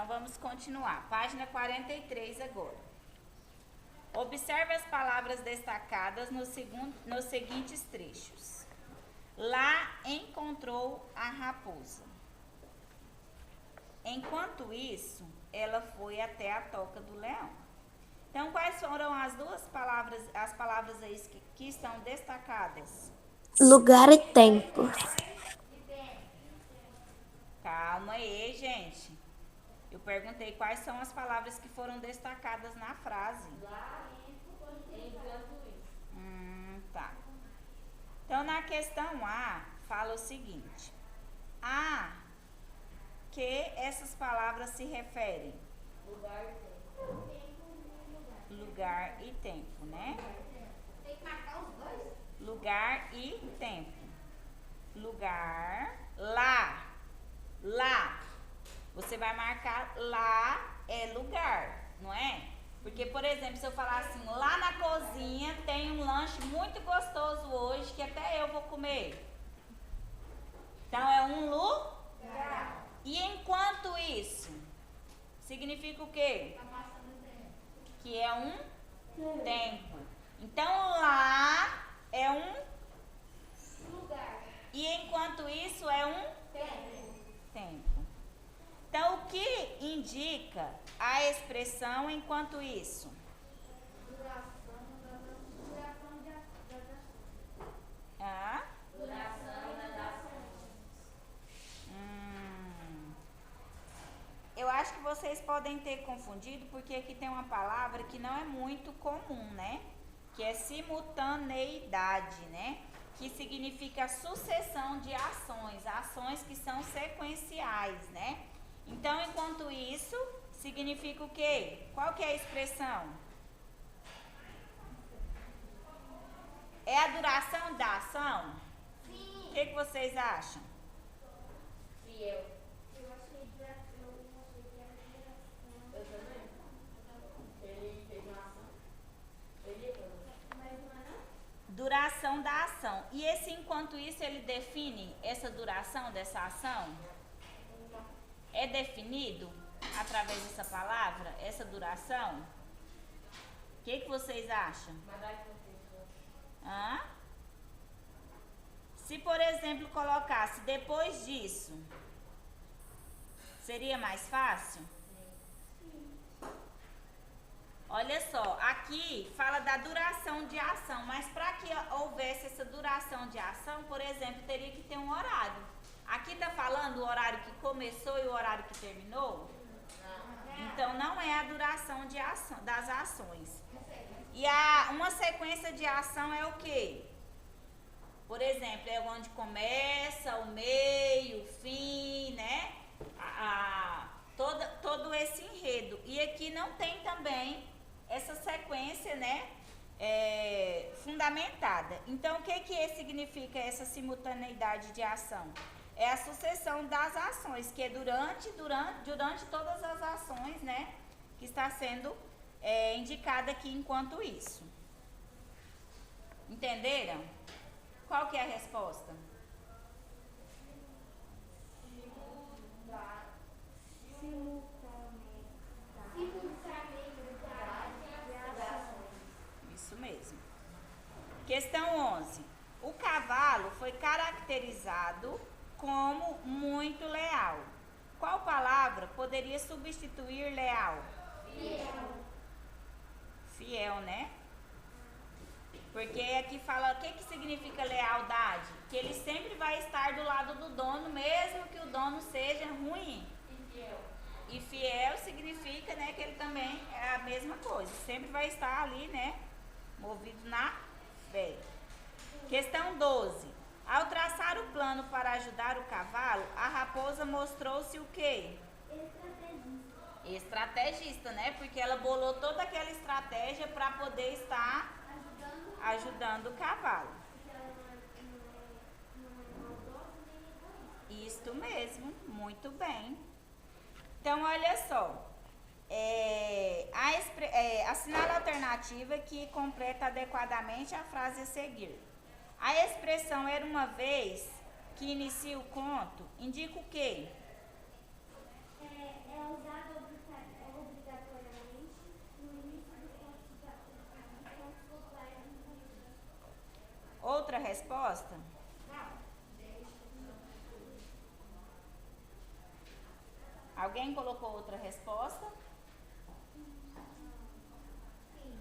Então vamos continuar. Página 43 agora. Observe as palavras destacadas nos seguintes trechos. Lá encontrou a raposa. Enquanto isso, ela foi até a toca do leão. Então, quais foram as palavras aí que estão destacadas? Lugar e tempo. Calma aí, gente. Eu perguntei quais são as palavras que foram destacadas na frase. Tá. Então, na questão A, fala o seguinte. A que essas palavras se referem? Lugar e tempo, né? Tem que marcar os dois? Lugar e tempo. Lugar, lá. Lá. Você vai marcar lá é lugar, não é? Porque, por exemplo, se eu falar assim, lá na cozinha tem um lanche muito gostoso hoje que até eu vou comer. Então, é um lugar. E enquanto isso, significa o quê? Que é um tempo. Então, lá é um Lugar. e enquanto isso é um tempo. Então, o que indica a expressão enquanto isso? Duração das ações. Ah? Duração das ações. Eu acho que vocês podem ter confundido, porque aqui tem uma palavra que não é muito comum, né? Que é simultaneidade, né? Que significa sucessão de ações, ações que são sequenciais, né? Então, enquanto isso, significa o quê? Qual que é a expressão? É a duração da ação? Sim. O que vocês acham? Fiel. Eu achei que era duração. Eu também. Ele fez uma ação. Mas não é não? Duração da ação. E esse enquanto isso, ele define essa duração dessa ação? É definido através dessa palavra, essa duração? O que vocês acham? Hã? Se, por exemplo, colocasse depois disso, seria mais fácil? Olha só, aqui fala da duração de ação, mas para que houvesse essa duração de ação, por exemplo, teria que ter um horário. Aqui está falando o horário que começou e o horário que terminou? Então, não é a duração de ação, das ações. E uma sequência de ação é o quê? Por exemplo, é onde começa, o meio, o fim, né? Todo esse enredo. E aqui não tem também essa sequência, né? Fundamentada. Então, o que significa essa simultaneidade de ação? É a sucessão das ações, que é durante todas as ações, né? Que está sendo indicada aqui enquanto isso. Entenderam? Qual que é a resposta? Isso mesmo. Questão 11. O cavalo foi caracterizado como muito leal. Qual palavra poderia substituir leal? Fiel, né? Porque aqui fala o que significa lealdade? Que ele sempre vai estar do lado do dono, mesmo que o dono seja ruim. E fiel significa, né, que ele também é a mesma coisa. Sempre vai estar ali, né, movido na fé. Questão 12. Ao traçar o plano para ajudar o cavalo, a raposa mostrou-se o quê? Estrategista, né? Porque ela bolou toda aquela estratégia para poder estar ajudando o cavalo. Isto mesmo, muito bem. Então, olha só. Assinale a alternativa que completa adequadamente a frase a seguir. A expressão era uma vez que inicia o conto indica o quê? É usado obrigatoriamente no início do contos populares. Outra resposta? Alguém colocou outra resposta? Sim.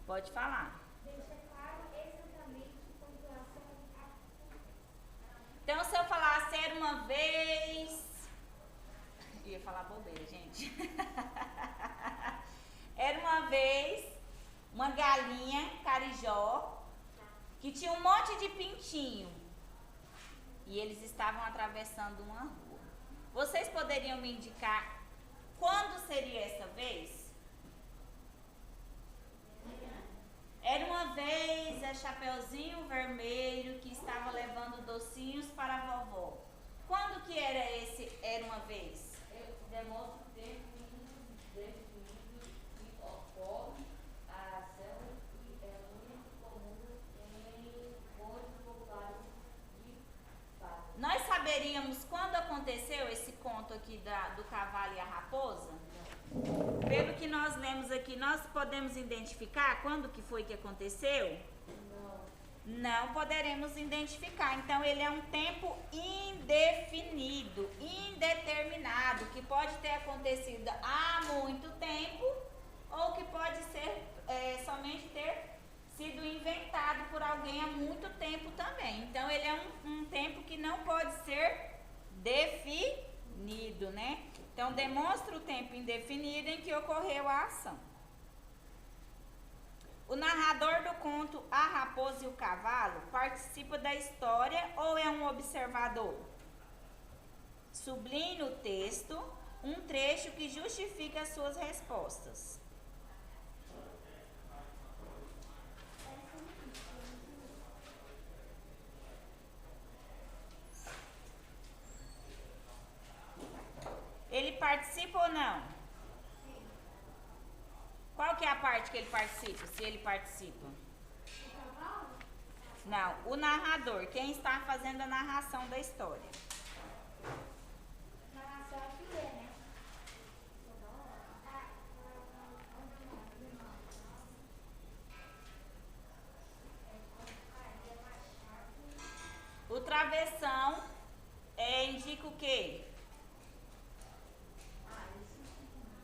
Pode falar. Deixa claro exatamente pontuação. Então, se eu falasse era uma vez... Eu ia falar bobeira, gente. Era uma vez uma galinha carijó que tinha um monte de pintinho. E eles estavam atravessando uma rua. Vocês poderiam me indicar quando seria essa vez? Era uma vez a Chapeuzinho Vermelho que estava levando docinhos para a vovó. Quando que era esse era uma vez? Demonstra o tempo definido que ocorre a ação e é muito comum em contos populares de fato. Nós saberíamos quando aconteceu esse conto aqui do cavalo e a raposa? Pelo que nós lemos aqui, nós podemos identificar quando que foi que aconteceu? Não poderemos identificar. Então, ele é um tempo indefinido, indeterminado, que pode ter acontecido há muito tempo ou que pode ser somente ter sido inventado por alguém há muito tempo também. Então, ele é um tempo que não pode ser definido, né? Então, demonstra o tempo indefinido em que ocorreu a ação. O narrador do conto A Raposa e o Cavalo participa da história ou é um observador? Sublinhe no texto um trecho que justifica as suas respostas. Ele participa ou não? Qual que é a parte que ele participa, se ele participa? Não, o narrador, quem está fazendo a narração da história. Narração é que lê, né? O travessão indica o quê?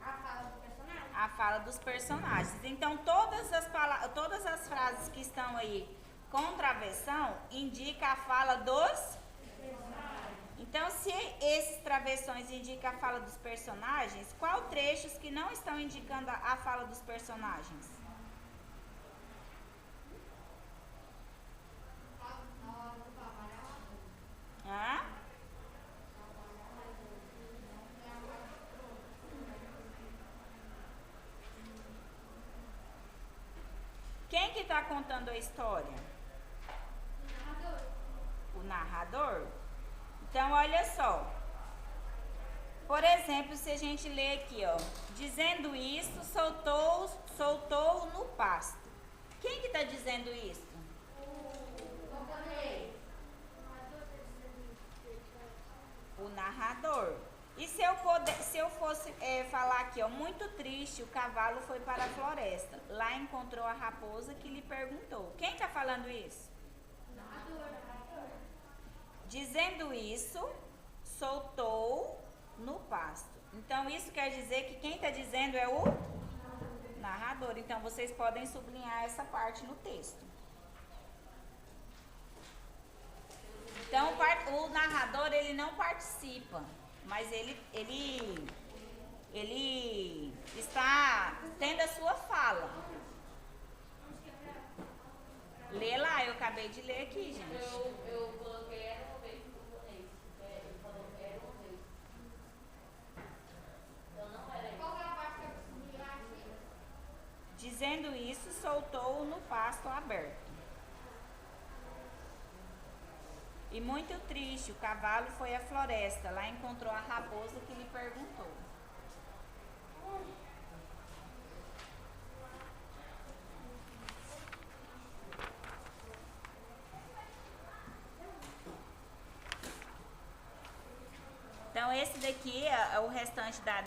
A fala do personagem. A fala dos personagens. Então, todas as frases que estão aí com travessão indica a fala dos... Então, se esses travessões indicam a fala dos personagens, qual trechos que não estão indicando a fala dos personagens? Hã? Quem que está contando a história? O narrador? Então, olha só. Por exemplo, se a gente ler aqui, ó. Dizendo isso, soltou no pasto. Quem que está dizendo isso? O narrador. E se eu fosse falar aqui, ó, muito triste, o cavalo foi para a floresta. Lá encontrou a raposa que lhe perguntou. Quem está falando isso? Dizendo isso, soltou no pasto. Então, isso quer dizer que quem está dizendo é o narrador. Então, vocês podem sublinhar essa parte no texto. Então, o narrador, ele não participa, mas ele está tendo a sua fala. Lê lá, eu acabei de ler aqui, gente. Eu coloquei era uma vez em japonês. Ele falou era uma vez. Então não era isso. Qual é a parte que eu consegui aqui? Dizendo isso, soltou-o no pasto aberto. E muito triste, o cavalo foi à floresta. Lá encontrou a raposa que lhe perguntou. Então, esse daqui é o restante da